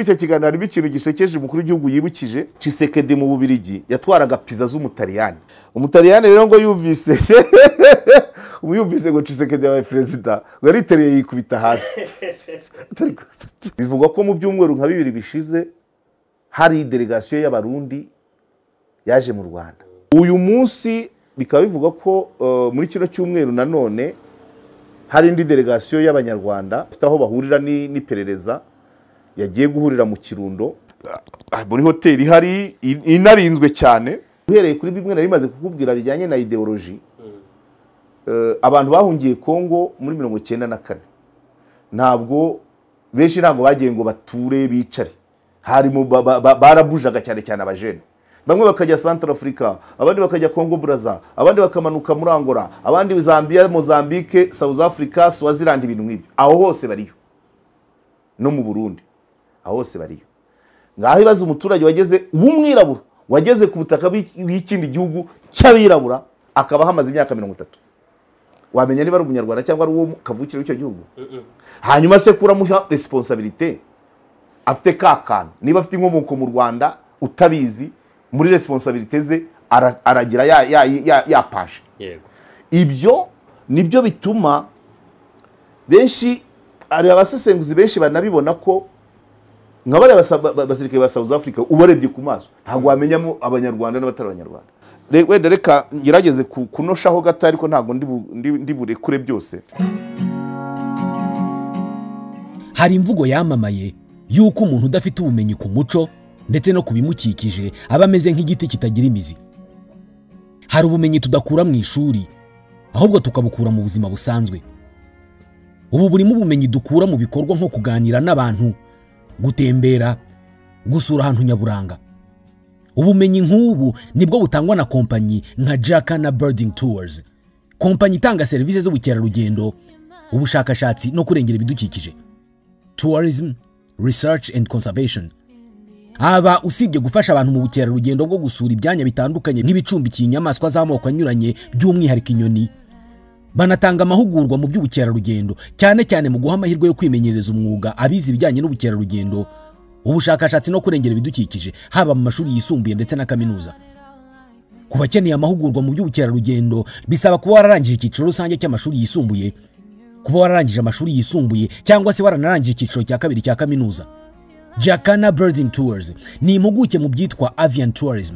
Icyo kiganiro harimo ikintu gisekeje umukuru w'igihugu yibukije Tshisekedi mu Bubiligi yatwaraga pizza z'umutaliyani. Umutaliyani rero ngo yumvise ngo Tshisekedi yabaye perezida ngo yaritereye yikubita hasi. Bivugwa ko mu byumweru nka 2 bishize hari delegation y'abarundi yaje mu Rwanda. Uyu munsi bikaba bivuga ko muri kino cyumweru nanone hari indi delegation y'abanyarwanda ifite aho bahurira n'iperereza yagiye guhurira mu Kirundo muri hoteli hari inarinzwe cyane. Uhereye kuri bimwe nari maze kukubwira bijyanye na ideology, abantu bahungiye Kongo muri 1994 ntabwo benshi ntabwo bagiye ngo bature bicare, harimo barabujaga cyane cyane abajene. Bamwe bakajya Central Africa, abandi bakajya Congo Brazza, abandi bakamanuka muri Angola, abandi Zambia, Mozambique, South Africa, Swaziland, ibintu nk'ibyo. Aho hose bariyo no mu Burundi, aho hose bariyo. Ngaho ibaza umuturage wageze w'umwirabura wageze ku butaka bw'ikindi gihugu cy'abirabura akaba hamaze imyaka 30, wamenya niba ari umunyarwanda cyangwa ari uwo kavukire w'icyo gihugu. Hanyuma se kuramuha responsabilité afite kakana, niba afite inkomoko mu Rwanda utabizi, muri responsabilité ze aragira ya pashe. Yego, Ibyo nibyo bituma benshi ari abasesenguzi benshi banabibona ko nk'abari basirikare ba South Africa ubarebye ku maso ntabwo wamenyamo abanyarwanda n'abatari abanyarwanda. Wenda reka ngerageze kunoshaho gato ariko ntabwo ndi burekure byose. Hari imvugo yamamaye yuko umuntu udafite ubumenyi ku muco ndetse no kubimukikije aba ameze nk'igiti kitagira imizi. Hari ubumenyi tudakura mu ishuri ahubwo tukabukura mu buzima busanzwe. Ubu burimo ubumenyi dukura mu bikorwa nko kuganira n'abantu, gutembera, gusura ahantu nyaburanga. Ubumenyi nk'ubu nibwo butangwa na kompanyi nka Jacana Birding Tours, kompanyi itanga serivisi z'ubukerarugendo, ubushakashatsi no kurengera ibidukikije, tourism, research and conservation. Aba usibye gufasha abantu mu bukerarugendo bwo gusura ibyanya bitandukanye nk'ibicumbikiye inyamaswa z'amoko anyuranye by'umwihariko inyoni, banatanga amahugurwa mu by'ubukerarugendo cyane cyane mu guha amahirwe yo kwimenyereza umwuga abizi ibijyanye n'ubukerarugendo, ubushakashatsi no kurengera ibidukikije haba mu mashuri yisumbuye ndetse na kaminuza. Ku bakeneye amahugurwa mu by'ubukerarugendo bisaba kuba wararangije icyiciro rusange cy'amashuri yisumbuye, kuba wararangije amashuri yisumbuye cyangwa se waranarangije icyiciro cya kabiri cya kaminuza. Jacana Birding Tours ni impuguke mu byitwa avian tourism,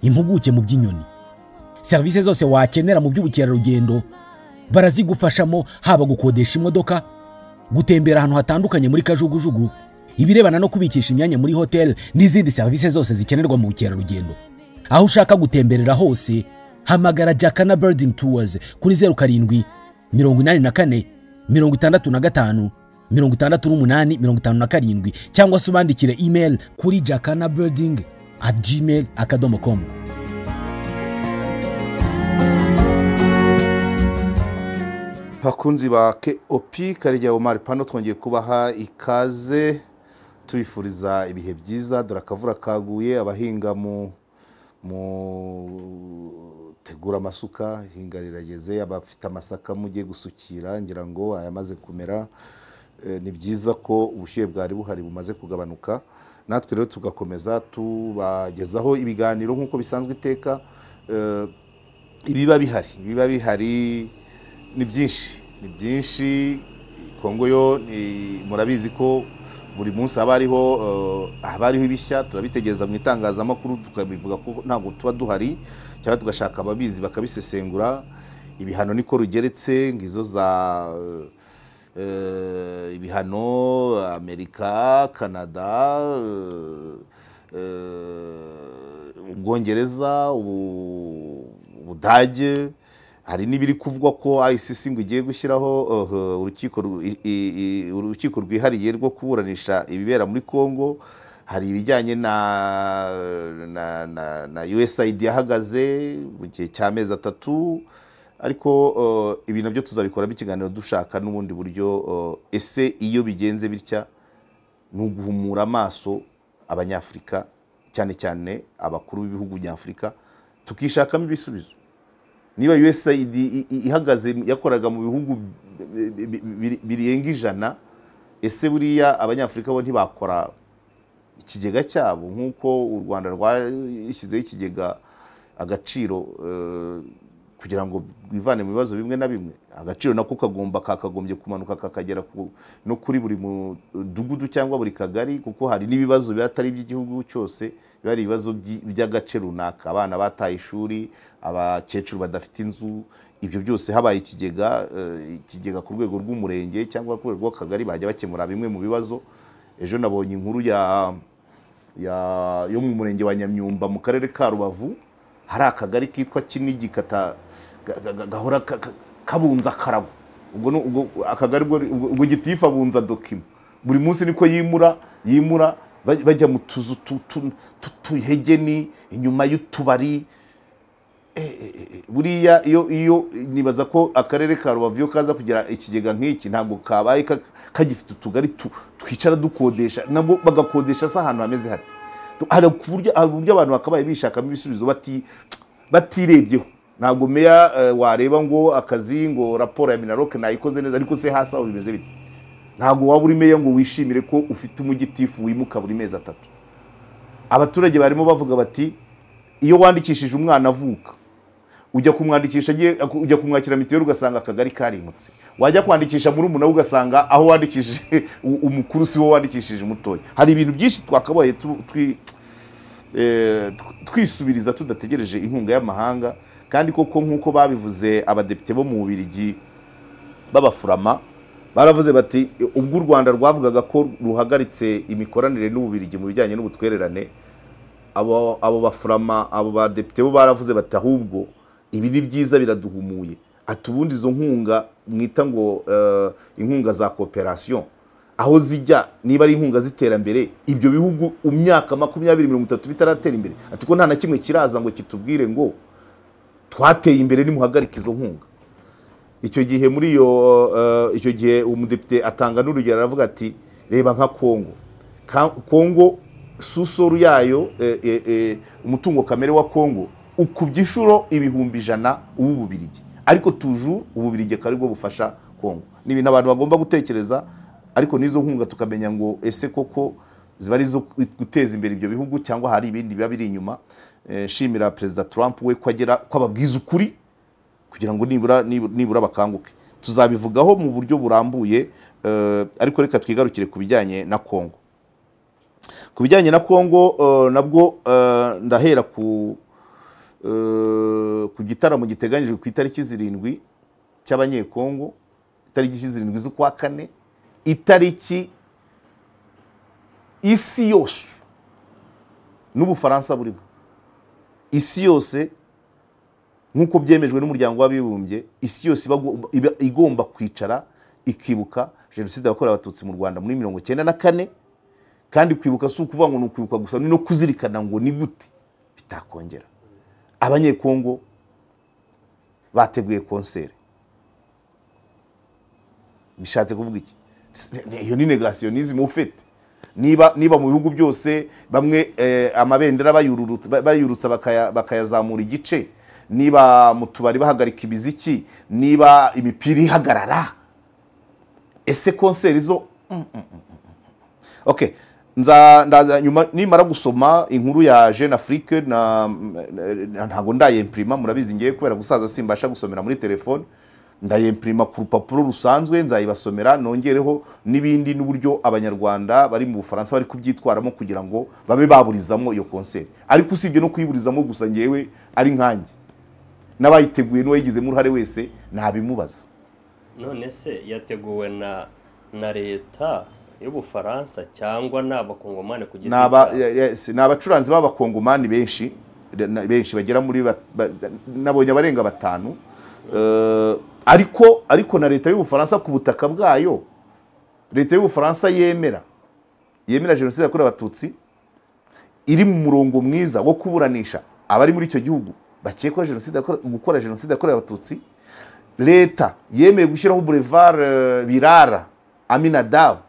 impuguke mu by'inyoni. Service zose wakenera mu by'ubukerarugendo barazigufashamo, haba gukodesha imodoka, gutembera ahantu hatandukanye muri kajugujugu, ibirebana no kubikisha imyanya muri hotel n'izindi service zose zikenerwa mu bukerarugendo. Aho ushaka gutemberera hose hamagara Jacana Birding Tours kuri 07 84 65 68 cyangwa se ubandikire email kuri jacanabirding@gmail.com. Bakunzi ba KOP Karegeya Omar Pano twongeye kubaha ikaze tubifuriza ibihe byiza. Dore akavura kaguye, abahinga mu tegura amasuka hinga rirageze, abafite amasaka mugiye gusukira ngira ngo ayamaze kumera. Ni byiza ko ubushyuhe bwari buhari bumaze kugabanuka. Natwe rero tugakomeza tubagezaho ibiganiro nk'uko bisanzwe iteka. Ibiba bihari ni byinshi. Kongo yo murabizi ko buri munsi haba hariho ibishya, turabitegereza mu itangazamakuru tukabivuga ko ntabwo tuba duhari cyangwa tugashaka ababizi bakabisesengura. Ibihano niko rugeretse, ngizo za ibihano Amerika, Canada, Ubwongereza, Ubudage. Hari n'ibiri kuvugwa ko ICC ngo igiye gushyiraho urukiko rwihariye rwo kuburanisha ibibera muri Kongo. Hari ibijyanye na USAID yahagaze mu gihe cy'amezi 3, ariko ibi nabyo tuzabikora bikiganiro dushaka n'ubundi buryo. Ese iyo bigenze bitya n'uguhumura amaso abanyafrika cyane cyane abakuru b'ibihugu nyafrika tukishakamo ibisubizo. Niba USAID ihagaze yakoraga mu bihugu birenga 100 ese buriya abanyafurika bo ntibakora ikigega cyabo nk'uko u Rwanda rwashyizeho ikigega agaciro kugira ngo bivane mu bibazo bimwe na bimwe. Agaciro nako kakagombye kumanuka kakagera no kuri buri mudugudu cyangwa buri kagari, kuko hari n'ibibazo byatari by'igihugu cyose, bari ibibazo by'agace runaka, abana bataye ishuri, abakecuru badafite inzu. Ibyo byose habaye ikigega ku rwego rw'umurenge cyangwa ku rwego rw'akagari bajya bakemura bimwe mu bibazo. Ejo nabonye inkuru yo mu murenge wa Nyamyumba mu karere ka Rubavu, hari akagari kitwa Kinigi gahora kabunza karago. Ubwo akagari ubwo gitifu abunza dokima buri munsi, niko yimura bajya mu tuzu tuhegeni inyuma y'utubari. Buriya iyo nibaza ko akarere ka Rubavu yo kaza kugira ikigega nk'iki ntabwo kabaye kagifite utugari twicara dukodesha, nabo bagakodesha se ahantu hameze hati. Hari uburyo abantu bakabaye bishakamo ibisubizo batirebyeho. Ntabwo meya wareba ngo akazi ngo raporo ya Minaroke nayikoze neza, ariko se hasi aho bimeze bite? Ntabwo waba uri meya ngo wishimire ko ufite umugitifu wimuka buri mezi 3. Abaturage barimo bavuga bati iyo wandikishije umwana avuka ujya kumwakira mitiweli ugasanga akagari karimutse, wajya kwandikisha muri umuna ugasanga aho wandikishije umukuru si wo wandikishije umutoya. Hari ibintu byinshi twakabaye twisubiriza tudategereje inkunga y'amahanga. Kandi koko nk'uko babivuze abadepite bo mu Bubiligi b'abafurama baravuze bati ubwo u Rwanda rwavugaga ko ruhagaritse imikoranire n'Ububiligi mu bijyanye n'ubutwererane, abo bafurama abo badepite bo baravuze bati ahubwo ibi ni byiza biraduhumuye. Ati ubundi izo nkunga mwita ngo inkunga za cooperation aho zijya niba ari inkunga ziterambere, ibyo bihugu umyaka 20-30 bitaratera imbere, ati ko nta na kimwe kiraza ngo kitubwire ngo twateye imbere nimuhagarika izo nkunga. Icyo gihe umudepite atanga n'urugero aravuga ati reba nka Kongo susoru yayo umutungo kamere wa Kongo ukubye inshuro 100,000 uw'Ububiligi, ariko toujours Ububiligi kari bwo bufasha Kongo. Ni ibintu abantu bagomba gutekereza, ariko nizo nkunga tukamenya ngo ese koko ziba ari zo guteza imbere ibyo bihugu cyangwa hari ibindi biba biri inyuma. Shimira Perezida Trump we kwagera kwababwiza ukuri kugira ngo nibura bakanguke. Tuzabivugaho mu buryo burambuye, ariko reka twigarukire ku bijyanye na Kongo. Ku bijyanye na Kongo nabwo ndahera ku gitaramo giteganyijwe ku itariki 7 cy'abanyekongo, itariki 7 z'ukwa 4, itariki isi yose n'Ubufaransa burimo, isi yose nk'uko byemejwe n'umuryango w'abibumbye, isi yose igomba kwicara ikibuka jenoside yakorewe abatutsi mu Rwanda muri 1994. Kandi kwibuka si ukuvuga ngo ni ukwibuka gusa, no kuzirikana ngo ni gute bitakongera. Abanyekongo bateguye konsere. Bishatse kuvuga iki? Iyo ni negationism ufite. Niba mu bihugu byose bamwe amabendera bayurutsa bakayazamura igice, niba mu tubari bahagarika ibiziki, niba imipira ihagarara, ese konseri zo okay. Ndaza nyuma nimara gusoma inkuru ya Jeune Afrique ntago ndayimprima, murabizi ngiye kubera gusaza simbasha gusomera muri telefone, ndayimprima ku rupapuro rusanzwe nzayibasomera, nongereho n'ibindi n'uburyo abanyarwanda bari mu Bufaransa bari kubyitwaramo kugira ngo babe baburizamo iyo concert. Ariko usibye no kuyiburizamo gusa ngewe ari nkanjye n'abayiteguye n'uwayigizemo uruhare wese nabimubaza. None se yateguwe na leta y'Ubufaransa cyangwa n'abakongomani kugira n'abacuranzi b'abakongomani benshi bagera muri nabonye abarenga 5. Ariko na leta y'Ubufaransa ku butaka bwayo, leta y'Ubufaransa yemera jenoside yakorewe abatutsi, iri mu murongo mwiza wo kuburanisha abari muri icyo gihugu bakekwa gukora jenoside yakorewe abatutsi. Leta yemeye gushyiraho boulevard Birara Aminadabu,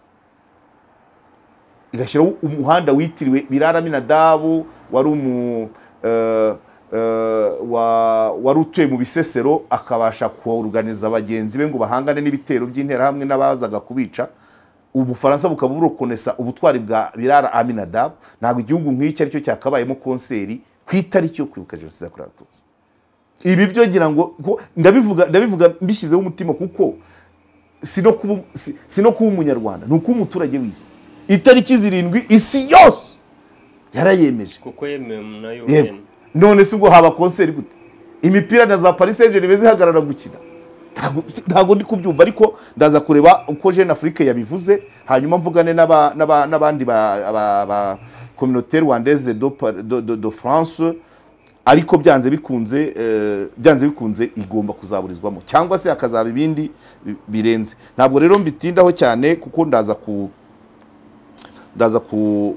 igashyiraho umuhanda witiriwe Birara Aminadabu wari utuye mu Bisesero, akabasha kuorganiza abagenzi be ngo bahangane n'ibitero by'intera hamwe n'abazaga kubica. Ubufaransa bukaba burokonesa ubutwari bwa Birara Aminadab, ntabwo igihugu nk'iki aricyo cyakabayemo konseri ku itariki yo kwibuka jenoside yakorewe Abatutsi. Ibi byo ngira ngo ndabivuga mbishyizeho umutima, kuko sino kuba umunyarwanda, ni ukuba umuturage w'isi. Itariki 7 isi yose yarayemeje, kuko yemewe nayo wene. None se ubwo haba konseri gute? Imipira na za Paris Saint-Germain zihagarara gukina? Ntabwo ndi kubyumva, ariko ndaza kureba uko Jeune Afrique yabivuze, hanyuma mvugane n'abandi ba communauté rwandaise de France, ariko byanze bikunze igomba kuzaburizwamo, cyangwa se akazaba ibindi birenze. Ntabwo rero mbitindaho cyane, kuko ndaza ku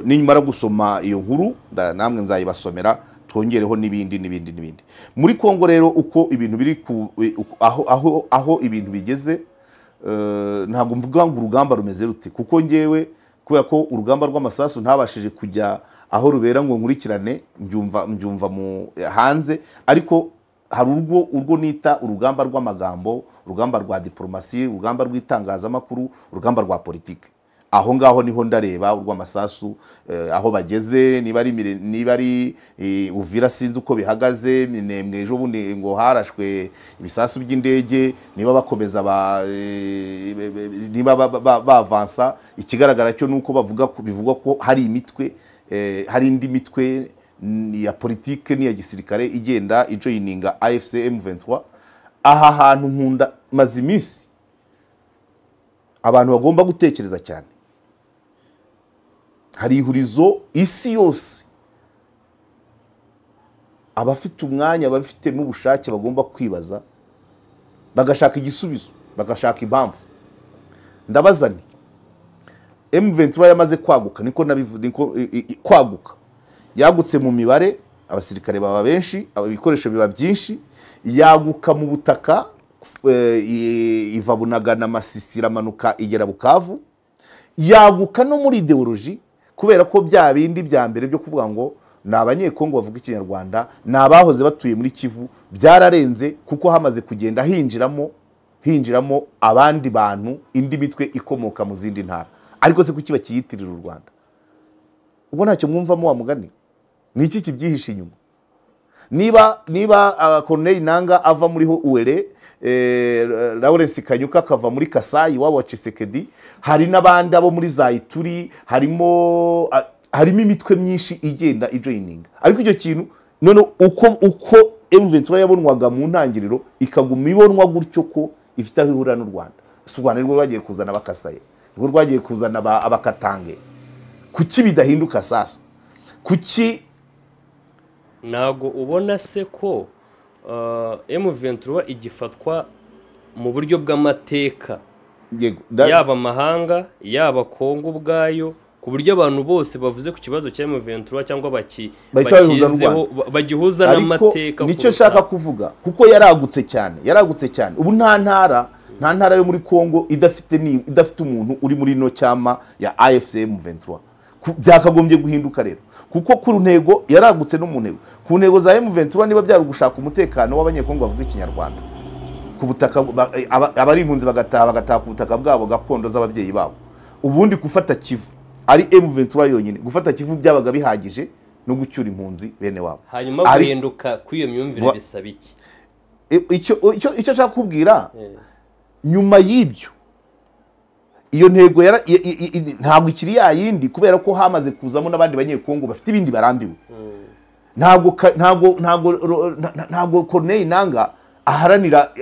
nimara gusoma iyo nkuru namwe nzayibasomera, twongereho n'ibindi. Muri Kongo rero uko ibintu biri aho ibintu bigeze, ntabwo mvuga ngo urugamba rumeze rute, kuko ngewe kubera ko urugamba rw'amasasu ntabashije kujya aho rubera ngo nkurikirane, mbyumva mu hanze, ariko hari urwo nita urugamba rw'amagambo, urugamba rwa diplomasi, urugamba rw'itangazamakuru, urugamba rwa politike. Aho ngaho niho ndareba urw'amasasu aho bageze, niba ari Uvira sinzi uko bihagaze, Minembwe ejo bundi ngo harashwe ibisasu by'indege, niba bakomeza niba bavansa. Ikigaragara cyo nuko bivugwa ko hari imitwe, hari indi mitwe ya politike n'iya gisirikare igenda ijoyininga AFC M23. Aha hantu nkunda maze iminsi abantu bagomba gutekereza cyane. Hari ihurizo isi yose, abafite umwanya, abafitemo ubushake bagomba kwibaza, bagashaka igisubizo, bagashaka impamvu. Ndabazani M23 yamaze kwaguka, niko kwaguka, yagutse mu mibare, abasirikare baba benshi, ibikoresho biba byinshi, yaguka mu butaka, iva Bunagana, Masisi, iramanuka igera Bukavu, yaguka no muri ideology, kubera ko bya bindi bya mbere byo kuvuga ngo ni abanyekongo bavuga ikinyarwanda, ni abahoze batuye muri Kivu, byararenze, kuko hamaze kugenda hinjiramo abandi bantu, indi mitwe ikomoka mu zindi ntara. Ariko se kuki bakiyitirira u Rwanda? Ubwo ntacyo mwumvamo wa mugani? Ni iki kibyihishe inyuma? Niba Corneille Nangaa ava muri ho Uwere, Lawrence Kanyuka akava muri Kasai wabo wa Tshisekedi, hari n'abandi abo muri Zaituri, harimo imitwe myinshi igenda ijoyininga. Ariko icyo kintu none uko M23 yabonwaga mu ntangiriro, ikaguma ibonwa gutyo ko ifite aho ihurira n'u Rwanda. U Rwanda rwo rwagiye kuzana abakasaye, rwo rwagiye kuzana abakatange. Kuki bidahinduka sasa? Kuki ntago ubona se ko M23 igifatwa mu buryo bw'amateka, yaba amahanga, yaba Kongo ubwayo, ku buryo abantu bose bavuze ku kibazo cya M23 cyangwa bagihuza n'amateka? Nicyo nshaka kuvuga, kuko yaragutse cyane. Ubu nta ntara yo muri Kongo idafite umuntu uri muri no cyama ya AFC M23. Byakagombye guhinduka rero, kuko ku ntego yaragutse no mu ntego. Ku ntego za M23 niba byari gushaka umutekano w'abanyekongo bavuga ikinyarwanda, ku butaka abari impunzi bagataha ku butaka bwabo gakondo z'ababyeyi babo. Ubundi gufata Kivu ari M23 yonyine, gufata Kivu byabaga bihagije no gucyura impunzi bene wabo. Hanyuma guhinduka kw'iyo myumvire bisaba iki? Icyo nshaka kubwira, nyuma y'ibyo iyo ntego ntabwo ikiri yayindi, kubera ko hamaze kuzamo n'abandi banyekongo bafite ibindi barambiwe. Ntabwo Corneille Nangaa aharanira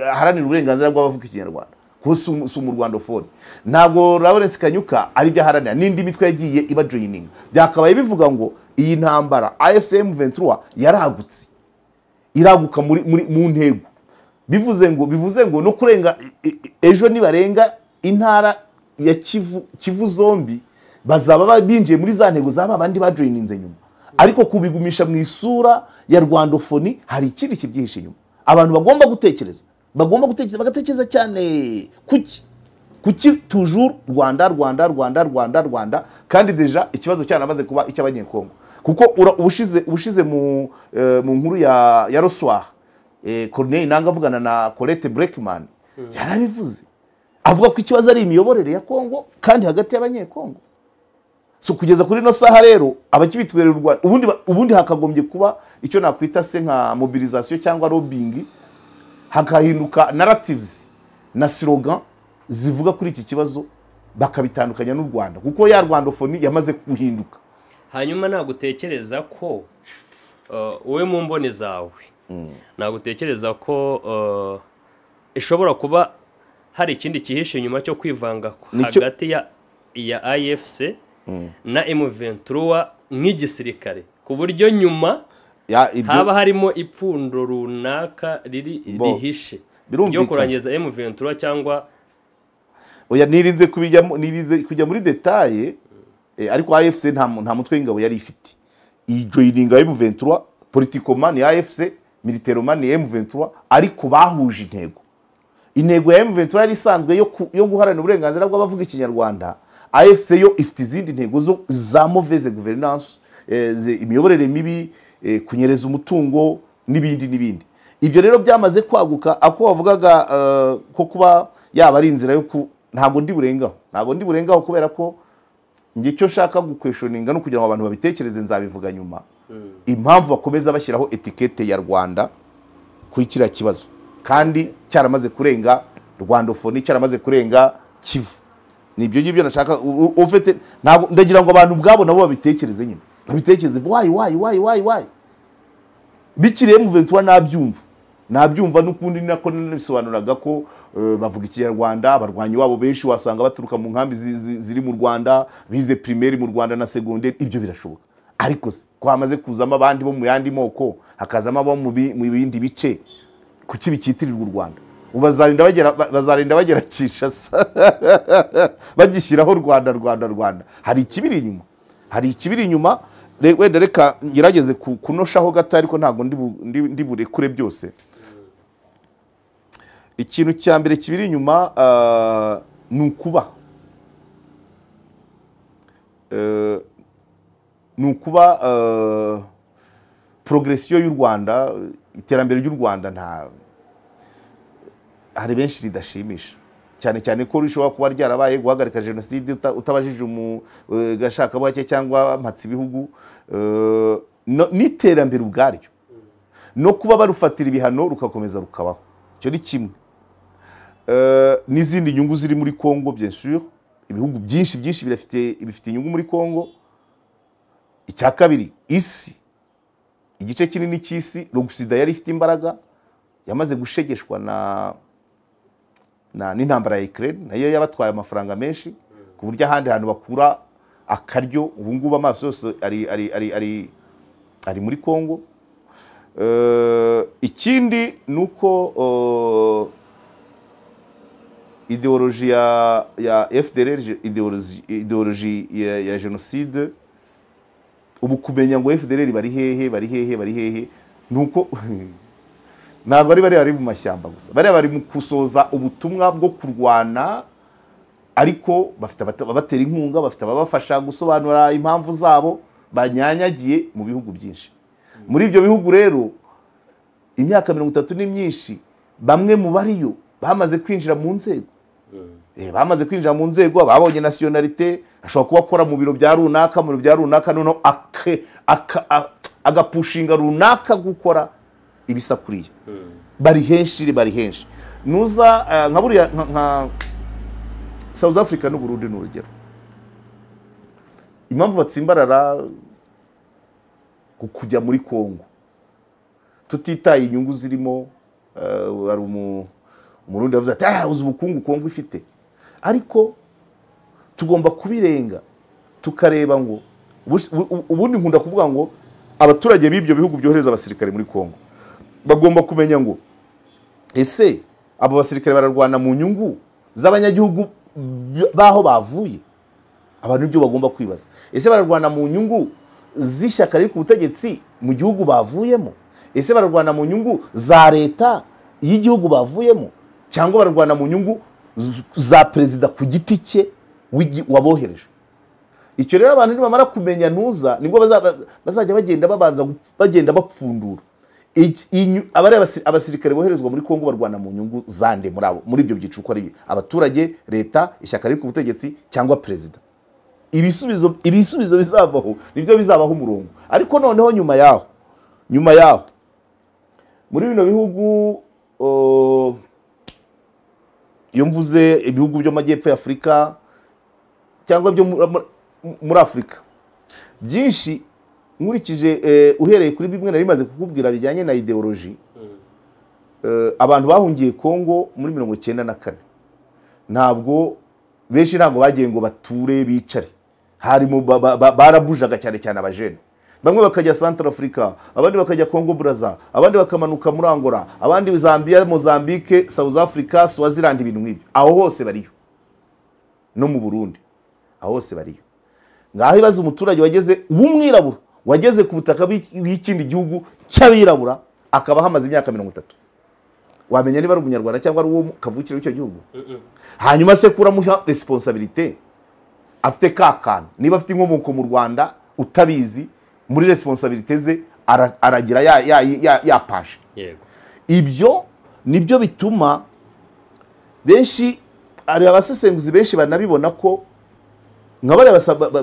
uburenganzira bw'abavuga ikinyarwanda, kuko si mu Rwandophone. Ntabwo Lawrence Kanyuka ari byo aharanira, n'indi mitwe yagiye iba joining. Byakabaye bivuga ngo iyi ntambara AFC M23 yaragutse, iraguka mu ntego. Bivuze ngo no kurenga ejo nibarenga intara ya Kivu zombi, bazaba binjiye muri za ntego zaba abandi bajoininze nyuma. Ariko kubigumisha mu isura ya Rwandophone, hari ikindi kibyihishe nyuma. Abantu bagomba gutekereza bagatekereza cyane. Kuki toujours Rwanda, kandi deja ikibazo cyaramaze kuba icy'abanyekongo. Kuko ubushize mu nkuru ya Rossoir, Corneille Nangaa avugana na Colette Braeckman, yarabivuze avuga ko ikibazo ari imiyoborere ya Kongo kandi hagati y'abanyekongo. So kugeza kuri no saha rero abakibitwerera u Rwanda ubundi hakagombye kuba icyo nakwita se nka mobilisation cyangwa lobbying, hakahinduka narratives na slogan zivuga kuri iki kibazo bakabitandukanya n'u Rwanda, kuko ya Rwandofoni yamaze kuhinduka. Hanyuma nagutekereza ko wowe mu mbone zawe nagutekereza ko ishobora kuba hari ikindi kihishe nyuma cyo kwivanga hagati ya AFC na M23 nk'igisirikare, ku buryo nyuma haba harimo ipfundo runaka rihishe ryo kurangiza M23 cyangwa oya nirinze kujya muri detaye, ariko AFC nta mutwe w'ingabo yari ifite. Ijoininga M23 politiquement ni AFC, militairement ni M23, ariko bahuje intego ya M23 yari isanzwe yo guharanira uburenganzira bw'abavuga ikinyarwanda. AFC yo ifite izindi ntego zo za mauvaise gouvernance, imiyoborere mibi, kunyereza umutungo n'ibindi. Ibyo rero byamaze kwaguka, ako bavugaga ko kuba yaba ari inzira yo ntago ndi burengaho kubera ko ngiye cyo shaka gukweshoninga no kugira ngo abantu babitekereze, nzabivuga nyuma. Impamvu bakomeza bashyiraho etikete ya Rwanda kuri kiriya kibazo kandi cyaramaze kurenga Rwandofoni, cyaramaze kurenga Kivu. Nibyo ngibyo nashaka ufite, ntabwo ndagira ngo abantu ubwabo nabo babitekereze nyine, babitekereze why bikiriye M23 nabyumva n'ukundi nako nisobanuraga ko bavuga ikinyarwanda. Abarwanyi wabo benshi wasanga baturuka mu nkambi ziri mu Rwanda, bize primaire mu Rwanda na secondaire, ibyo birashoboka. Ariko se ko hamaze kuzama abandi bo mu yandi moko, hakazama abo mu bindi bice, kuki bikitirirwa u Rwanda? Bazarinda bagera Kinshasa bagishyiraho Rwanda. Hari ikibiri inyuma, wenda reka ngerageze kunoshaho gato, ariko ntago ndi burekure byose. Ikintu cya mbere kibiri inyuma nukuba progression y'u Rwanda, iterambere ry'u Rwanda hari benshi ridashimisha, cyane ko rishobora kuba ryarabaye guhagarika jenoside utabajije gashaka bwake cyangwa mpatsi ibihugu, n'iterambere ubwaryo no kuba barufatira ibihano rukakomeza rukabaho. Icyo ni kimwe. N'izindi nyungu ziri muri Kongo, bien sûr ibihugu byinshi bifite inyungu muri Kongo. Icya kabiri, igice kinini cy'isi Rwanda yari ifite imbaraga, yamaze gushegeshwa n'intambara ya Ukraine, nayo yabatwaye amafaranga menshi ku buryo ahandi hantu bakura akaryo ubu ngubu amaso yose ari muri Kongo. Ikindi nuko ideoloji ya FDLR, ideoloji ya genocide, ubu kumenya ngo FDLR bari hehe nuko ntabwo bari mu mashyamba gusa, bari mu kusoza ubutumwa bwo kurwana, ariko bafite abatera inkunga, bafite ababafasha gusobanura impamvu zabo, banyanyagiye mu bihugu byinshi. Muri ibyo bihugu rero imyaka 30 ni myinshi, bamwe mu bariyo bamaze kwinjira mu nzego, babonye nationalité, ashobora kuba akora mu biro bya runaka, noneho agapushinga runaka gukora ibisakuriye. Bari henshi nuza nka buriya nka South Africa n'u Burundi n'urugero. Impamvu batsimbarara kujya muri Kongo tutitaye inyungu zirimo, ari umurundi yavuze ati uzi ubukungu Kongo ifite, ariko tugomba kubirenga tukareba ngo ubundi nkunda kuvuga ngo abaturage b'ibyo bihugu byohereza abasirikare muri Kongo bagomba kumenya ngo ese abo basirikare bararwana mu nyungu z'abanyagihugu baho bavuye. Abantu ibyo bagomba kwibaza, ese bararwana mu nyungu z'ishyaka riri ku butegetsi mu gihugu bavuyemo, ese bararwana mu nyungu za leta y'igihugu bavuyemo, cyangwa bararwana mu nyungu za perezida ku giti cye wabohereje. Icyo rero abantu nibamara kumenya nibwo bazajya bagenda bapfundura abasirikare boherezwa muri Kongo barwana mu nyungu zande muri ibyo byiciro uko ari abaturage, leta, ishyaka riri ku butegetsi cyangwa perezida. Ibisubizo bizavaho nibyo bizabaho umurongo. Ariko noneho nyuma yaho muri bino bihugu iyo mvuze ibihugu byo majyepfo ya Afurika cyangwa byo muri Afurika byinshi nkurikije uhereye kuri bimwe nari maze kukubwira bijyanye na ideology, abantu bahungiye Kongo muri 1994 ntabwo benshi ntabwo bagiye ngo bature bicare, harimo barabujaga cyane cyane abajene. Bamwe bakajya Central Africa, abandi bakajya Congo Brazza, abandi bakamanuka muri Angola, abandi Zambia, Mozambique, South Africa, Swaziland, ibintu nk'ibyo. Aho hose bariyo. No mu Burundi aho hose bariyo. Ngaho ibaza umuturage wageze w'umwirabura wageze ku butaka bw'ikindi gihugu cy'abirabura akaba hamaze imyaka 30. Wamenya niba ari umunyarwanda cyangwa ari uwo kavukire w'icyo gihugu. Hanyuma se kuramuha responsabilité afite kakana, niba afite inkomoko mu Rwanda utabizi muri responsabilité ze aragira yapashe. Yego. Ibyo nibyo bituma benshi ari abasesenguzi benshi banabibona ko nk'abari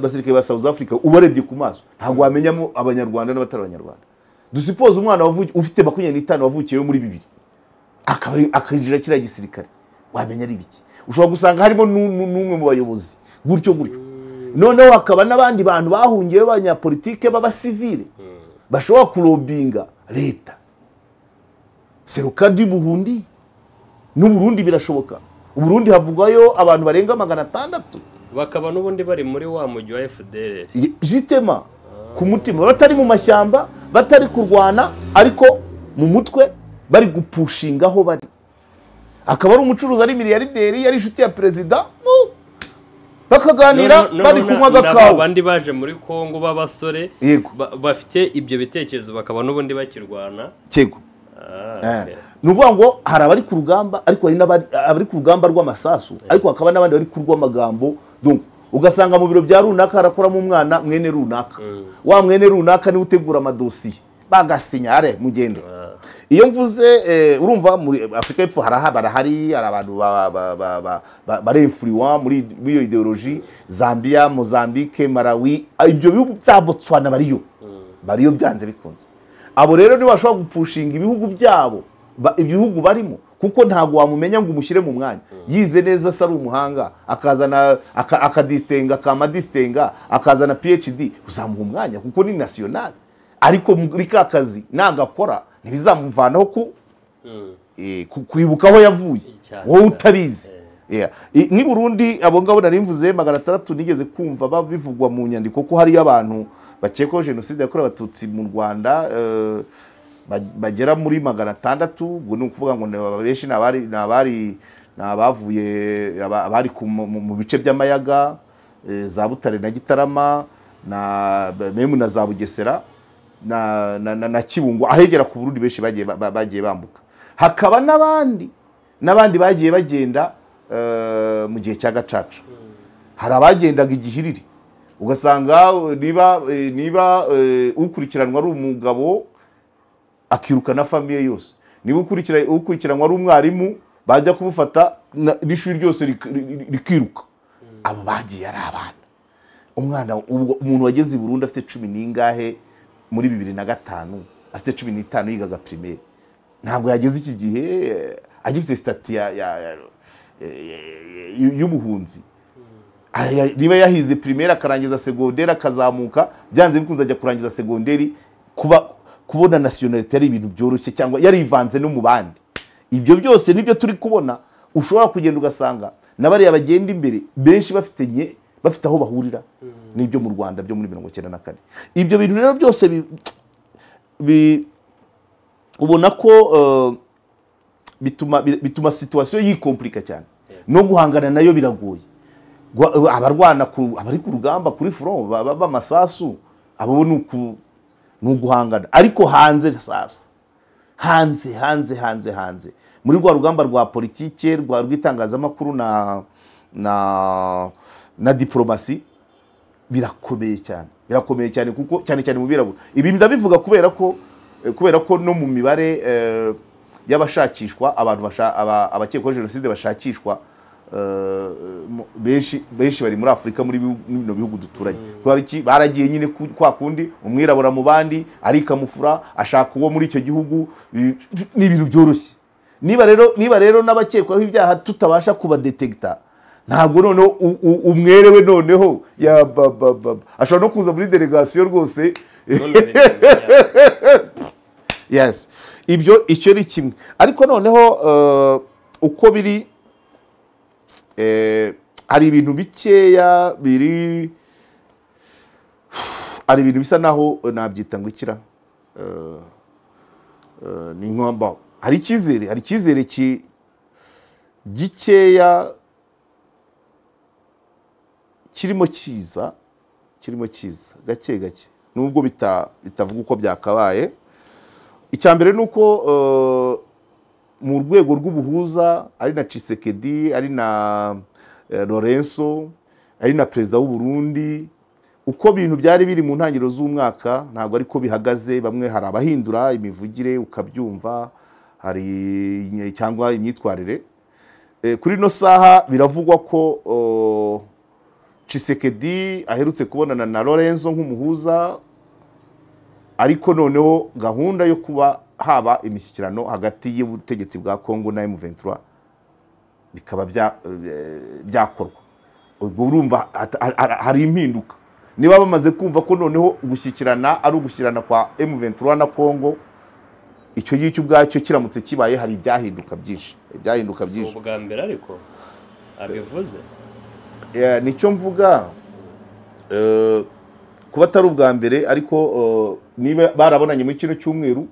basirikare ba South Africa ubarebye ku maso ntabwo wamenyamo abanyarwanda n'abatari abanyarwanda. Dusipoze umwana ufite 25 wavukiye muri 2000 akinjira kira gisirikare, wamenya ari biki? Ushobora gusanga harimo n'umwe mu bayobozi gutyo. Noneho hakaba n'abandi bantu bahungiye b'abanyapolitike b'abasivile bashobora kurobinga leta. Seruka du Burundi n'Uburundi birashoboka. Uburundi havugwayo abantu barenga 600 bakaba n'ubundi bari muri wa mujyi wa FDL. Jitema ku mutima batari mu mashyamba, batari kurwana, ariko mu mutwe bari gupushingaho bari. Akaba ari umucuruzi, ari miliyarderi, yari inshuti ya perezida, bakaganira bari kunywa gakawa. Abandi baje muri Kongo b'abasore bafite ibyo bitekerezo bakaba n'ubundi bakirwana. Cyego. Nuvuga ngo hari abari ku rugamba, ariko hari n'abari ku rugamba rw'amasasu, ariko hakaba n'abandi bari ku rw'amagambo. Donc ugasanga mu biro bya runaka harakoramo umwana mwene runaka, wa mwene runaka ni utegura amadosiye bagasinya are mugende. Iyo mvuze urumva muri Afrika y'Epfo hari abantu influence muri iyo ideology. Zambia, Mozambique, Malawi, ibyo bihugu bya Botswana bariyo byanze bikunze. Abo rero ni bashobora gupushinga ibihugu byabo, ibihugu barimo, kuko ntago wamumenya ngo umushyire mu mwanya. Yize neza sari umuhanga, akazana akadistenga kamadistenga, akazana PhD, uzamuha umwanya kuko ni national. Ariko muri kakazi nagakora ntibizamuvanaho kwibuka aho yavuye wowe utabizi. Ni Burundi abo ngabo narimvuze 600 nigeze kumva babivugwa mu nyandiko ko hari abantu bakekwaho genocide yakorewe abatutsi mu Rwanda bagera muri 600. Ubwo ni ukuvuga ngo benshi abari mu bice by'amayaga za Butare na Gitarama na za Bugesera na Kibungo, ahegera ku Burundi benshi bagiye bambuka. Hakaba n'abandi bagiye bagenda mu gihe cya Gacaca. Hari abagendaga igihiriri, ugasanga niba ukurikiranwa ari umugabo akiruka na famille yose, niba ukurikiranwa ari umwarimu bajya kumufata n'ishuri ryose rikiruka. Abo bagiye ari abana. Umuntu wageze i Burundi afite 10 n'ingahe muri 2005, afite 15 yigaga primaire, ntabwo yageze iki gihe agifite statut y'ubuhunzi. Niba yahize primaire akarangiza secondaire akazamuka, byanze bikunze ajya kurangiza secondaire, kubona nationalité ari ibintu byoroshye cyangwa yarivanze no mu bandi. Ibyo byose nibyo turi kubona. Ushobora kugenda ugasanga nabari abagenda imbere benshi bafite aho bahurira n'ibyo mu Rwanda byo muri 1994. Ibyo bintu rero byose ubona ko bituma situation yikomplika cyane, no guhangana nayo biragoye. Abarwana abari ku rugamba kuri front b'amasasu abo ni uguhangana, ariko hanze sasa hanze muri rwa rugamba rwa politike rw'itangazamakuru na diplomasi birakomeye cyane kuko cyane mu birabura. Ibi ndabivuga kubera ko kubera ko no mu mibare y'abashakishwa abantu abakekwaho jenoside bashakishwa benshi bari muri Afurika muri bino bihugu duturanye baragiye nyine kwa kundi umwirabura mu bandi arikamufura ashaka uwo muri icyo gihugu ni ibintu byoroshye niba rero n'abakekwaho ibyaha tutabasha kubadetekita ntabwo noneho umwerewe noneho ashobora no kuza muri delegation rwose yes icyo ni kimwe ariko noneho uko biri hari ibintu bikeya hari ibintu bisa naho nabyita ngo ikira ni inkomba hari icyizere gikeya kirimo kiza gake nubwo bitavuga uko byakabaye. Icya mbere ni uko mu rwego rw'ubuhuza ari na Tshisekedi ari na Lorenzo ari na perezida w'u Burundi uko bintu byari biri mu ntangiriro z'umwaka ntabwo ariko bihagaze. Bamwe hari abahindura imivugire ukabyumva hari cyangwa imyitwarire kuri no saha biravugwa ko Tshisekedi aherutse kubonana na Lorenzo nk'umuhuza ariko noneho gahunda yo kuba haba imishyikirano hagati y'ubutegetsi bwa Kongo na M23 bikaba byakorwa. Ubwo urumva hari impinduka niba bamaze kumva ko noneho gushyikirana ari ugushyirana kwa M23 na Kongo icyo gicyo ubwacyo kiramutse kibaye hari ibyahinduka byinshi ubwa mbere ariko abivuze nicyo mvuga kuba atari ubwa mbere ariko niba barabonanye muri kino cyumweru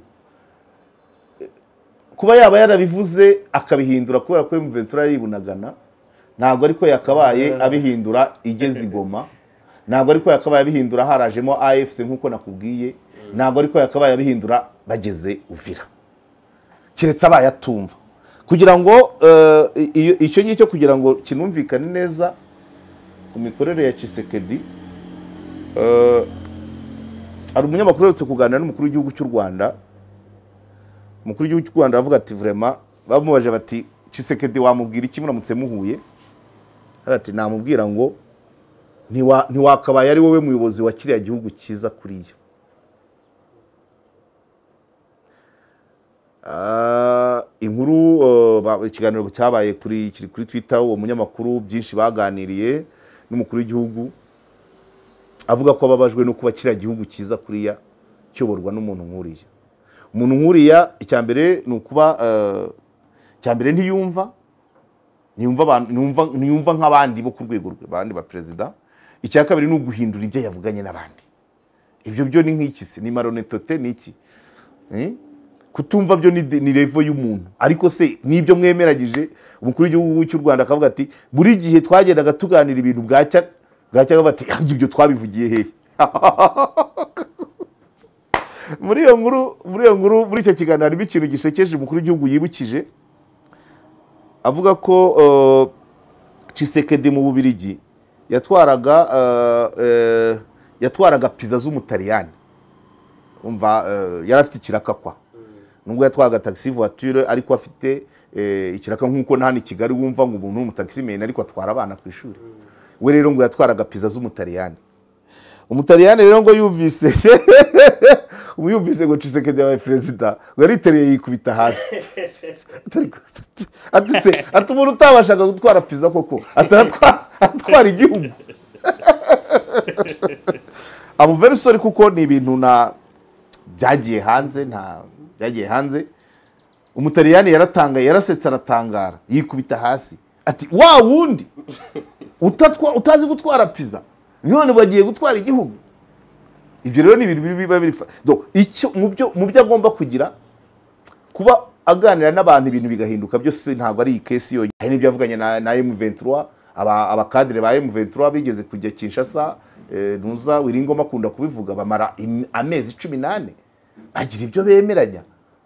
kuba yaba yarabivuze akabihindura kubera ko M23 yaribunagana ntabwo ariko yakabaye abihindura igeze Goma ntabwo ariko yakabaye abihindura harajemo AFC nkuko nakubwiye ntabwo ariko yakabaye abihindura bageze Uvira kiretse abayatumva kugira ngo icyo ngicyo kugira ngo kinumvikane neza ku mikorere ya Tshisekedi. Hari umunyamakuru uretse kuganira n'umukuru w'igihugu cy'u Rwanda. Umukuru w'igihugu cy'u Rwanda avuga ati vraiment bamubaje bati Tshisekedi wamubwira iki muramutse muhuye ati namubwira ngo ntiwakabaye ari wowe muyobozi wa kiriya gihugu cyiza kuriya. Inkuru ikiganiro cyabaye kuri Twitter uwo munyamakuru byinshi baganiriye n'umukuru w'igihugu avuga ko ababajwe no kuba kiriya gihugu cyiza kuriya cyoborwa n'umuntu nkuriya. Umuntu nkuriya icyambere ni ukuba cyambere ntiyumva nk'abandi bo ku rwego rwe bandi ba president. Icya kabiri ni uguhindura ibyo yavuganye n'abandi. Ibyo byo ni nk'iki se ni maronetote niki kutumva byo ni level y'umuntu ariko se nibyo mwemeragije. Umukuru w'igihugu cy'u Rwanda akavuga ati buri gihe twagendaga tuganira ibintu bwacya bati ibyo twabivugiye he muri iyo nkuru muri icyo kiganiro harimo ikintu gisekeje umukuru w'igihugu yibukije avuga ko Tshisekedi mu Bubiligi yatwaraga pizza z'umutaliyani umva yarafite ikiraka kwa nubwo yatwaraga taxi voiture ariko afite ikiraka nkuko nahani Kigali wumva ngo umuntu w'umutaximene ariko atwara abana ku ishuri. We rero ngo yatwaraga pizza z'umutaliyani. Umutaliyani rero ngo yumvise ngo Tshisekedi yabaye president ngo yaritereye yikubita hasi ati umuntu utabashaga gutwara pizza koko atwara igihugu. Amuversori kuko ni ibintu byagiye hanze Umutaliyani yaratangaye yarasetse aratangara yikubita hasi ati wa wundi utazi gutwara pizza none bagiye gutwara igihugu. Ibyo rero ni ibintu biba biri icyo mu byo agomba kugira kuba aganira n'abantu ibintu bigahinduka byose ntabwo ari ikesi yo. Hari n'ibyo avuganye na M23 abakadire ba M23 bigeze kujya Kinshasa ntuza Wiringoma akunda kubivuga bamara amezi 18 agira ibyo bemeranya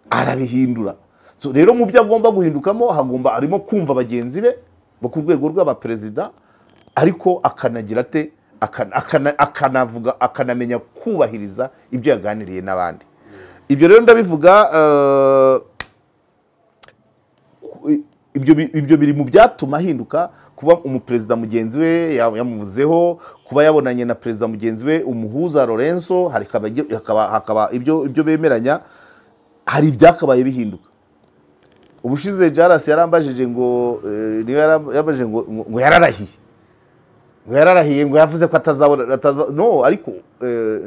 arabihindura. Rero mu byo agomba guhindukamo arimo kumva bagenzi be bo ku rwego rw'abaperezida ariko akanagira ate akanavuga akanamenya kubahiriza ibyo yaganiriye n'abandi. ibyo rero ndabivuga ibyo biri mu byatuma ahinduka, kuba umuperezida mugenzi we yamuvuzeho, kuba yabonanye na perezida mugenzi we umuhuza Lorenzo, hakaba ibyo bemeranya, hari ibyakabaye bihinduka. Ubushize Jaras yarambajije ngo yabajije ngo yararahiye ngo yavuze ko atazabona no, ariko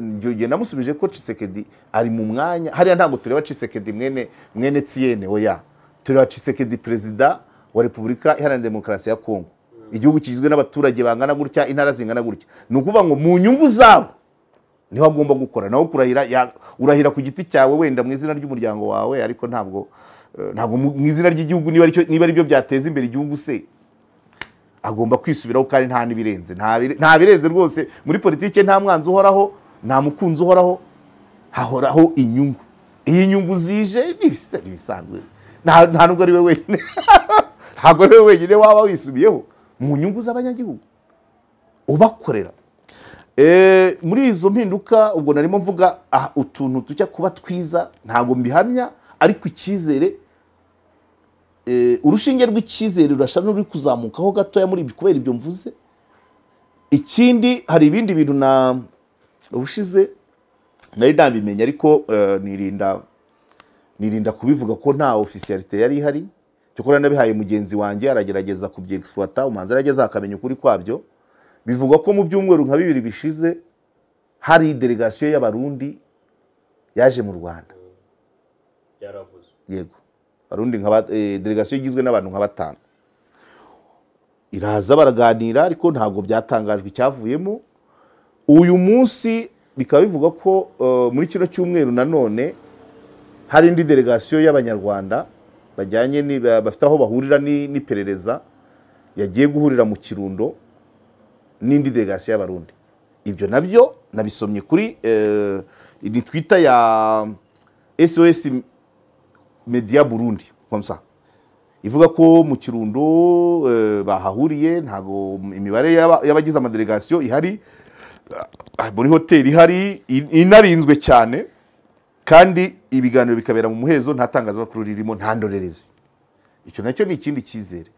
njye namusubije ko Tshisekedi ari mu mwanya hariya, ntabwo tureba Tshisekedi mwene Tiene, oya tureba Tshisekedi perezida wa Repubulika Iharanira Demokarasi ya Kongo, igihugu kigizwe n'abaturage bangana gutya, intara zingana gutya. Ni ukuvuga ngo mu nyungu zabo niho agomba gukora, naho kurahira urahira ku giti cyawe wenda mu izina ry'umuryango wawe, ariko ntabwo mu izina ry'igihugu, niba ari byo byateza imbere igihugu se agomba kwisubiraho, kandi nta nibirenze, nta birenze rwose. Muri politike nta mwanzi uhoraho, nta mukunzi uhoraho, hahoraho inyungu. Iyi nyungu zije bisanzwe, nta nubwo ari we wenyine ntabwo ari we wenyine waba wisubiyeho mu nyungu z'abanyagihugu ubakorera. Muri izo mpinduka ubwo narimo mvuga utuntu tujya kuba twiza, ntabwo mbihamya, ariko icyizere, urushinge rw'icyizere rurasha n'uri kuzamukaho gatoya muri ibi kubera ibyo mvuze. Ikindi, hari ibindi bintu ubushize nari ndabimenya, ariko nirinda kubivuga ko nta officialité yari ihari, cyokora nabihaye mugenzi wanjye aragerageza kubyexploiter, umanza arageza akamenya ukuri kwabyo. Bivuga ko mu byumweru nka 2 bishize hari delegation y'abarundi yaje mu Rwanda. Yaravuze. Yego. Abarundi delegation igizwe n'abantu nka 5. Iraza baraganira, ariko ntabwo byatangajwe icyavuyemo. Uyu munsi bikaba bivuga ko muri kino cyumweru nanone hari indi delegation y'abanyarwanda bajyanye bafite aho bahurira n'iperereza, yagiye guhurira mu Kirundo n'indi delegation y'abarundi. Ibyo nabyo nabisomye kuri ni Twitter ya SOS Media Burundi, komsa ivuga ko mu Kirundo bahahuriye. Ntago imibare y'abagize amadelegation ihari, muri hoteli ihari inarinzwe cyane, kandi ibiganiro bikabera mu muhezo, nta tangazamakuru ririmo, nta ndorerezi. Icyo nacyo ni ikindi cyizere.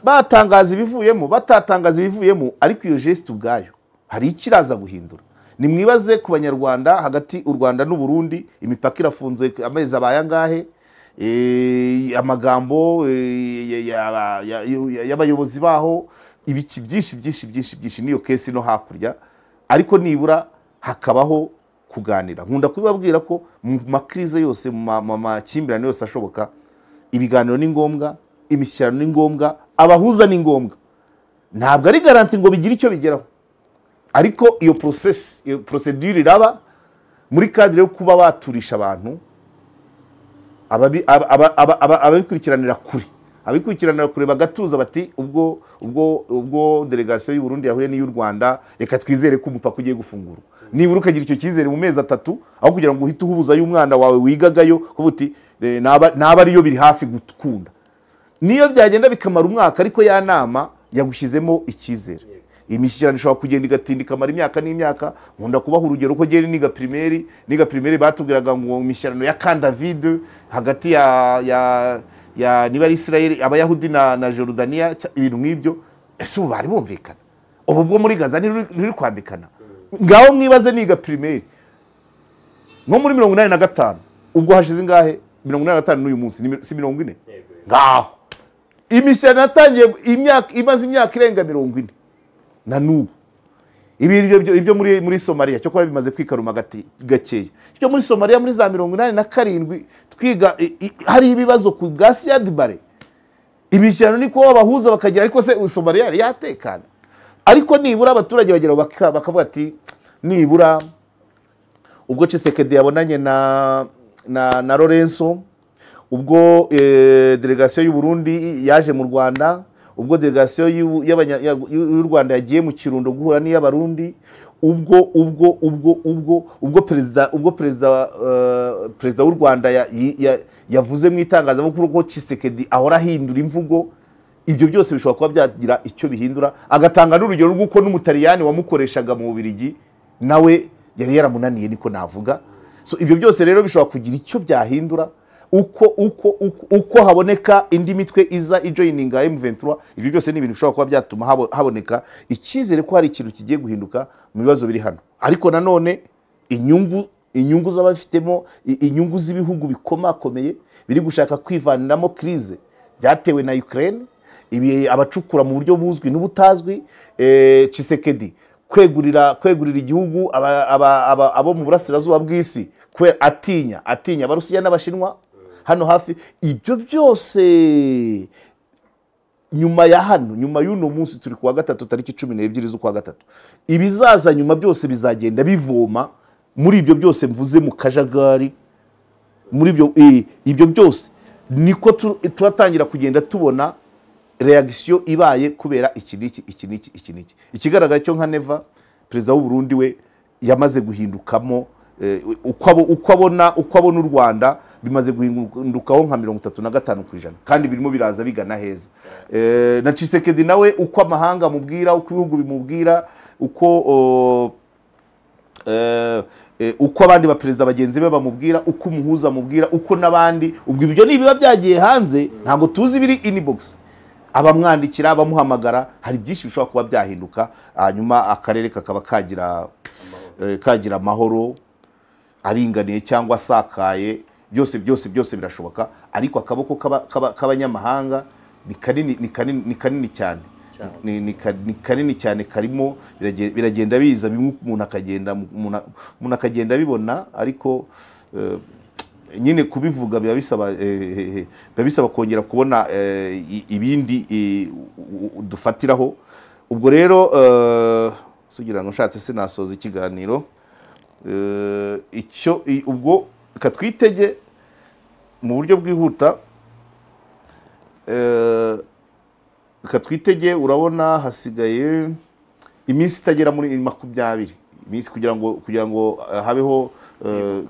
Batangaza ibivuyemo, batatangaza ibivuyemo, ariko iyo geste ubwayo hari ikiraza guhindura. Ni mwibaze ku banyarwanda, hagati u Rwanda n'u Burundi imipaka irafunze amezi abaye angahe, amagambo y'abayobozi baho, ibiki byinshi niyo kesi no hakurya, ariko nibura hakabaho kuganira. Nkunda kubabwira ko mu makrize yose, mu makimbirane yose ashoboka, ibiganiro ni ngombwa, imishyikirano ni ngombwa, abahuza ni ngombwa. Ntabwo ari garanti ngo bigire icyo bigeraho, ariko iyo procedure iraba muri cadre yo kuba baturisha abantu, ababikurikiranira kure bagatuza bati ubwo delegation y'u Burundi yahuye n'iy'u Rwanda, reka twizere ko umupaka ugiye gufungurwa. Nibura ukagira icyo cyizere mu mezi 3, aho kugira ngo uhite uhubuza y'umwana wawe wigagayo kuvuga uti naba ariyo biri hafi gukunda. Niyo byagenda bikamara umwaka, ariko ya nama yagushyizemo icyizere. Imishyikirano ishobora kugenda igatinda ikamara imyaka n'imyaka. Nkunda kubaha urugero ko gere niga primaire batubwiraga ngo imishyikirano ya Camp David hagati ya niba ari Israel, abayahudi na Jordania, ibintu nk'ibyo. Ese ubu bari bumvikana? Ubu bwo muri Gaza riri kwambikana? Ngaho mwibaze niga primaire nko muri 85, ubwo hashize ingahe? 85 n'uyu munsi si 40. Ngaho imishyikirano yatangiye imaze imyaka irenga 40 na nubu. Ibyo muri Somalia cyo kwa bimaze kwikaruma gakeya. Cyo muri Somalia muri za 87 twiga hari ibibazo ku gasi ya Dibare. Imishyikirano niko babahuza bakagira, ariko se Somalia yari yatekana. Ariko nibura abaturage bagera bakavuga ati nibura ubwo Tshisekedi yabonanye na Lorenzo, ubwo delegation y'u Burundi yaje mu Rwanda, ubwo delegation y'u Rwanda yagiye mu Kirundo guhura n'iy'abarundi, ubwo perezida w'u Rwanda yavuze mu itangazamakuru ko Tshisekedi ahora ahindura imvugo. Ibyo byose bishobora kuba byagira icyo bihindura, agatanga n'urugero rw'uko n'umutaliyani wamukoreshaga mu Bubiligi nawe yari yaramunaniye, niko navuga. so ibyo byose rero bishobora kugira icyo byahindura uko haboneka indi mitwe iza ijoyininga M23. Ibyo byose ni ibintu bishobora kuba byatuma haboneka icyizere ko hari ikintu kigiye guhinduka mu bibazo biri hano. Ariko nanone inyungu z'abafitemo inyungu z'ibihugu bikomakomeye biri gushaka kwivaniramo krize byatewe na Ukraine, ibi abacukura mu buryo buzwi n'ubutazwi, Tshisekedi kwegurira igihugu abo mu burasirazuba bw'isi atinya Abarusiya n'Abashinwa hano hafi. Ibyo byose nyuma y'uno munsi turi kuwa gatatu tariki 12 z'ukwa gatatu, ibizaza nyuma byose bizagenda bivoma muri ibyo byose mvuze mu kajagari. Muri ibyo byose niko turatangira kugenda tubona reaction ibaye kubera iki. Ikigaragara cyo nka Neva perezida w'u Burundi we yamaze guhindukamo uko abona u Rwanda bimaze guhindukaho nka 35% kandi birimo biraza bigana heza. Na Tshisekedi nawe uko amahanga mubwira, uko ibihugu bimubwira, uko abandi baperezida bagenzi be bamubwira, uko umuhuza mubwira, uko nabandi, ubwo ibyo nibiba byagiye hanze ntago tuzi biri inbox, abamwandikira abamuhamagara, hari byinshi bishobora kuba byahinduka, hanyuma akarere kakaba kagira amahoro aringaniye cyangwa sakaye. Byose birashoboka, ariko akaboko k'abanyamahanga ni kanini cyane. Ni kanini cyane, karimo biragenda biza bimwe umuntu akagenda bibona, ariko nyine kubivuga biba bisaba kongera kubona ibindi dufatiraho. Ubwo rero sugira ngo nshatse sinasoza ikiganiro ubwo katwitege mu buryo bwihuta. Katwitege, urabona hasigaye iminsi itagera muri 20 iminsi kugira ngo habeho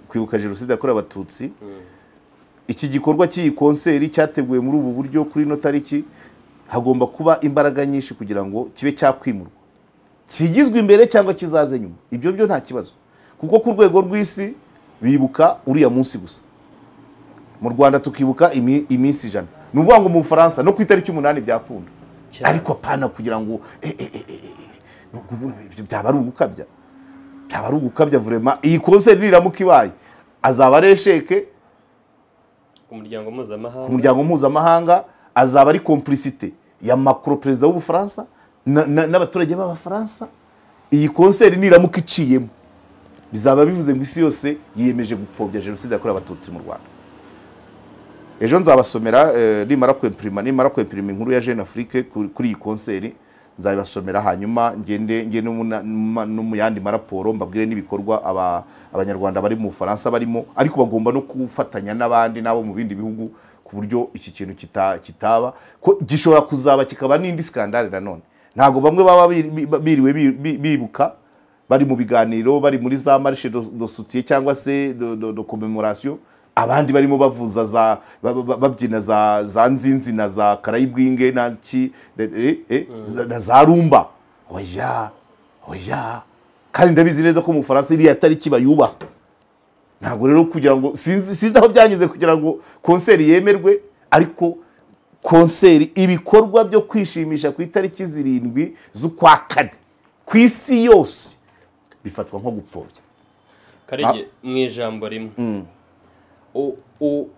kwibuka jenoside yakorewe Abatutsi. Iki gikorwa cy'iyi konseri cyateguwe muri ubu buryo kuri no tariki, hagomba kuba imbaraga nyinshi kugira ngo kibe cyakwimurwa, kigizwe imbere cyangwa kizaze nyuma. Ibyo byo nta kibazo, kuko ku rwego rw'isi bibuka uriya munsi gusa. Mu Rwanda tukibuka iminsi 100. Nuvuga ngo mu Faransa no ku itariki 8 byakunda, ariko pana kugira ngo byaba ari ugukabya vraiment. Iyi concert niramuka ibaye azaba ari esheke ku muryango mpuzamahanga, azaba ari complicité ya Macron perezida w'u Faransa n'abaturage b'Abafaransa. Iyi concert niramuka iciyemo bizaba bivuze ngo isi yose yiyemeje gupfobya jenoside yakorewe Abatutsi mu Rwanda. Ejo nzabasomera nimara kwimprima inkuru ya Jeune Afrique kuri iyi konseri, nzabasomera hanyuma ngende no mu yandi maraporo mbabwire n'ibikorwa abanyarwanda bari mu Faransa barimo, ariko bagomba no kufatanya n'abandi nabo mu bindi bihugu ku buryo iki kintu kitaba ko gishobora kuzaba kikaba n'indi skandale nanone. Ntago bamwe baba biriwe bibuka bari mu biganiro, bari muri za marche de soutien cyangwa se de commémoration, abandi barimo bavuza babyina za nzinzi na za karayibwinge na za rumba. Oya kandi ndabizi neza ko mu Faransa iri tariki bayubaha. Ntabwo rero kugira ngo sinzi aho byanyuze kugira ngo konseri yemerwe, ariko konseri ibikorwa byo kwishimisha ku itariki 7 z'ukwa 4 ku isi yose bifatwa nko gupfobya. Karege mu ijambo rimwe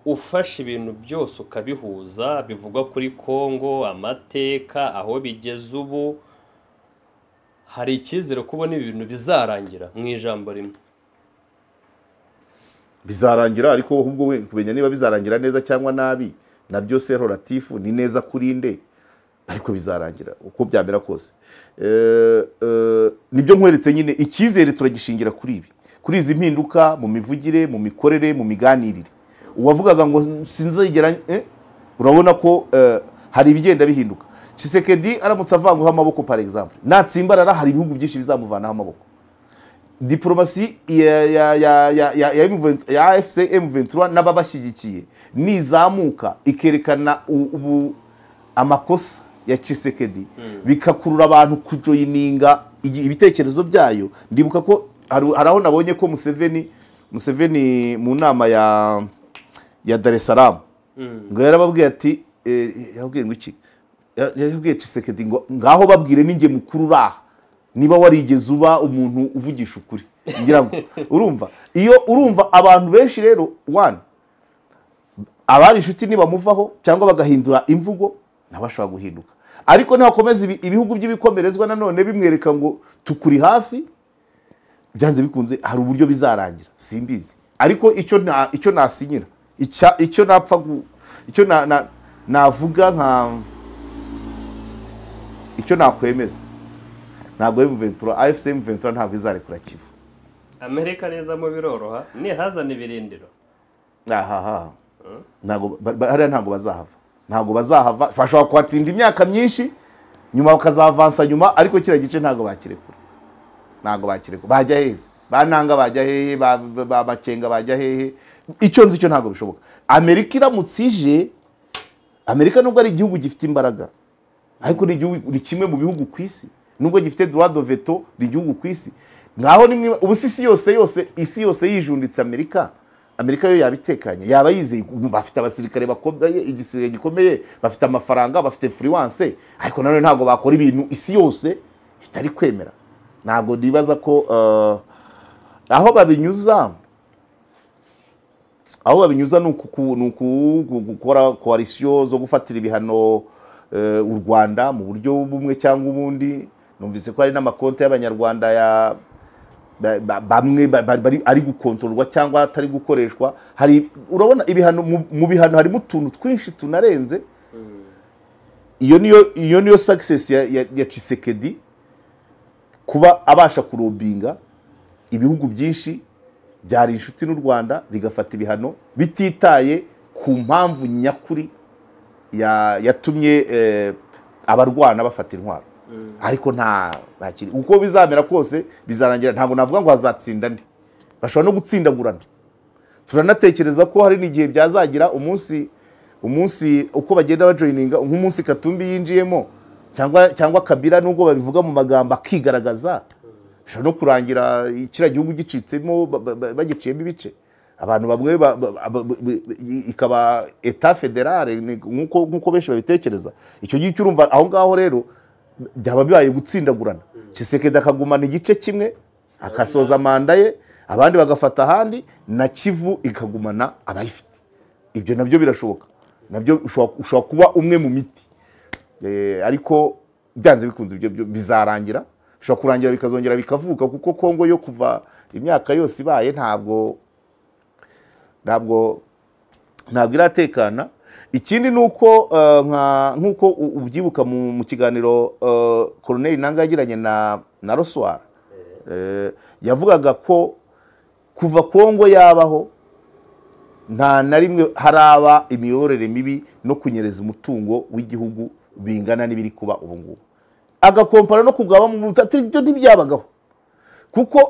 ufashe ibintu byose ukabihuza bivugwa kuri Kongo, amateka aho bigeze ubu, hari icyizere kubona ibintu bizarangira mu ijambo rimwe? Bizarangira, ariko ahubwo kumenya niba bizarangira neza cyangwa nabi nabyo se relatif, ni neza kuri nde, ariko bizarangira uko byamera kose. Nibyo nkweretse nyine icyizere turagishingira kuri ibi, kuri izi mpinduka mu mivugire, mu mikorere, mu miganirire. Uwavugaga ngo sinzigera urabona ko hari ibigenda bihinduka. Tshisekedi aramutse avanguha amaboko par exemple, natsimbarara hari ibihugu byinshi bizamuvanaho amaboko. Diplomasi ya AFC M23 n'ababashyigikiye nizamuka ikerekana amakosa ya Tshisekedi, bikakurura abantu kujoyininga ibitekerezo byayo. Ndibuka ko hari aho nabonye ko Museveni Museveni mu nama ya Dar es Salaam ngo yarababwiye ati yabwiye ngo iki yabwiye Tshisekedi ngo ngaho babwire ninge mukuru raha niba warigeze uba umuntu uvugisha ukuri ngira ngo urumva abantu benshi rero abari inshuti nibamuvaho cyangwa bagahindura imvugo nabashobora guhinduka ariko nihakomeza ibihugu by'ibikomerezwa nanone bimwereka ngo tukuri hafi byanze bikunze hari uburyo bizarangira simbizi ariko icyo nasinyira icyo napfa icyo navuga nka icyo nakwemeza ntabwo M23 AFC M23 ntabwo izarekura Kivu. Amerika neza mu biroroha ni hazana ibirindiro ntabwo bazahava bashobora kwatinda imyaka myinshi nyuma bakazavansa nyuma ariko kira gice ntabwo bakirekura bajya heze bananga bajya hehe ba makenga bajya hehe icyo nzi cyo ntabwo bishoboka. Amerika iramutse ije Amerika nubwo ari igihugu gifite imbaraga ariko ni kimwe mu bihugu ku isi nubwo gifite droit de veto igihugu ku isi ngaho nimwe ubusisi isi yose yijunditse Amerika yo yabitekanye yaba yizeye bafite abasirikare bakomeye igisirikare gikomeye bafite amafaranga bafite influence ariko nanone ntabwo bakora ibintu isi yose itari kwemera. Ntabwo nibaza ko aho babinyuza ni gukora coalition zo gufatira ibihano u Rwanda mu buryo bumwe cyangwa ubundi. Numvise ko hari n'amakonti y'abanyarwanda ya bamwe ari gukontororwa cyangwa atari gukoreshwa. Hari urabona ibihano mu bihano harimo utuntu twinshi tunarenze. Iyo niyo success ya Tshisekedi kuba abasha kurobinga ibihugu byinshi byari inshuti n'u Rwanda bigafata ibihano bititaye ku mpamvu nyakuri yatumye abarwana bafata intwaro. Ariko nta kiri uko bizamera kose bizarangira ntabwo navuga ngo hazatsinda ndi bashobora no gutsindagurana. Turanatekereza ko hari n'igihe byazagira umunsi uko bagenda bajoininga nk'umunsi Katumbi yinjiyemo cyangwa Kabila nubwo babivuga mu magambo akigaragaza bishobora no kurangira kira gihugu gicitsemo bagiciyemo ibice abantu bamwe ikaba etat fédéral nkuko benshi babitekereza. Icyo gihe cyurumva aho ngaho rero byaba bibaye gutsindagurana. Tshisekedi akagumana igice kimwe akasoza manda ye abandi bagafata ahandi na Kivu ikagumana abayifite. Ibyo nabyo birashoboka nabyo ushobora kuba umwe mu miti ariko byanze bikunze ibyo bizarangira bishobora kurangira bikazongera bikavuka kuko Kongo yo kuva imyaka yose ibaye ntabwo iratekana. Ikindi nuko nkuko ubyibuka mu kiganiro Colonel Nanga yagiranye na Roswara yavugaga ko kuva Kongo yabaho nta na rimwe haraba imiyorere mibi no kunyereza umutungo w'igihugu bingana n'ibiri kuba ubu ngubu. Agakompara no kugaba mu butatu byo ntibyabagaho kuko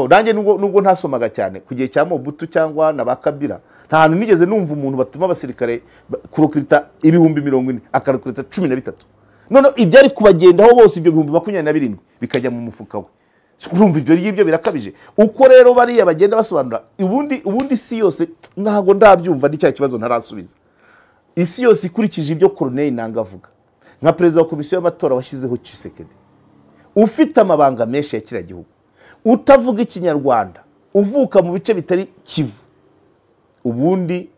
nanjye nubwo ntasomaga cyane ku gihe cya Mobutu cyangwa na Bakabira nta hantu nigeze numva umuntu batuma abasirikare kurokrita ibihumbi 40 akarokrita 13. None ibyari kubagendaho bose ibyo 27,000 bikajya mu mufuka we. Urumva ibyo ngibyo birakabije. Uko rero bariya bagenda basobanura ubundi isi yose ntago ndabyumva n'icya kibazo ntarasubiza. Isi yose ikurikije ibyo Colonel Nanga avuga nka president wa komisiyo y'amatora washyizeho Tshisekedi ufite amabanga menshi ya kira gihugu utavuga ikinyarwanda uvuka mu bice bitari Kivu. Ubundi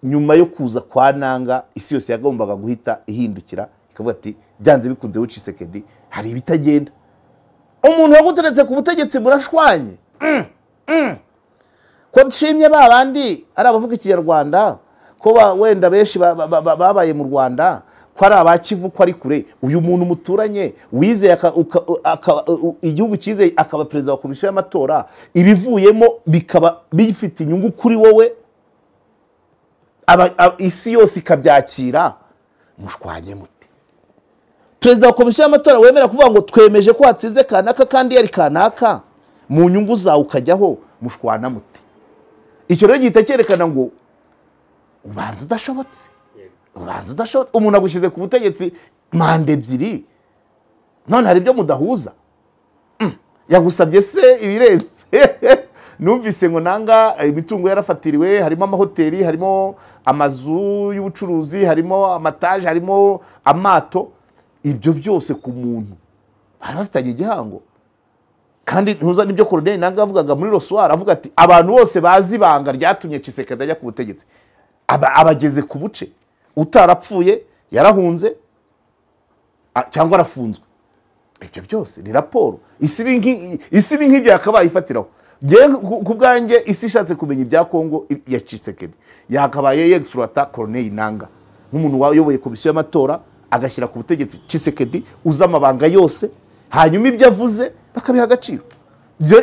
nyuma yo kuza kwa Nanga isi yose yagombaga guhita ihindukira ikavuga ati byanze bikunze wo Tshisekedi hari ibitagenda. Umuntu waguteretse ku butegetsi burashwanye ko dushimye babandi ari abavuga ikinyarwanda ko wenda benshi babaye mu Rwanda ko ari abakivu ko ari kure. Uyu muntu muturanye wize igihugu cyize akaba president wa komisiyo y'amatora ibivuyemo bikaba bifite inyungu kuri wowe isi yose ikabyakira mushwanye mute. President wa komisiyo y'amatora wemera kuvuga ngo twemeje ko hatsinze kanaka kandi yari kanaka mu nyungu zawe ukajyaho mushwana mute. Icyo rero gihita cyerekana ngo ubanza udashobotse umuntu agushize ku butegetsi manda 2 none hari ibyo mudahuza. yagusabye se ibirenze numvise ngo nanga imitungo yarafatiriwe, harimo amahoteli, harimo amazu y'ubucuruzi, harimo amataje, harimo amato. Ibyo byose ku muntu bari bafitanye igihango. Kandi ntuza nibyo Colonel Nanga avugaga muri Roswara, avuga ati abantu bose bazi ibanga ryatumye Tshisekedi ajya ku butegetsi abageze ku buce, utarapfuye yarahunze cyangwa arafunzwe. Ibyo byose ni raporo. Isi ni nk'ibyo yakabaye ifatiraho. Ku bwanjye isi ishatse kumenya ibya Kongo ya Tshisekedi yakabaye yexploita Colonel Nanga nk'umuntu wayoboye komisiyo y'amatora agashyira ku butegetsi Tshisekedi uza amabanga yose, hanyuma ibyo avuze bakabiha agaciro.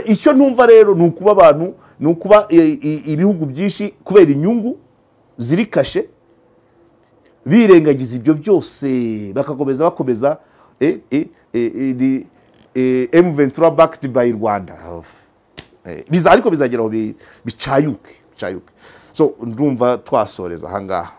Icyo ntumva rero ni ukuba abantu, ni ukuba ibihugu byinshi kubera inyungu ziri kashe birengagiza ibyo byose bakakomeza M23 backed by Rwanda. Ariko bizageraho bicayuke. So ndumva twasoreza ahangaha.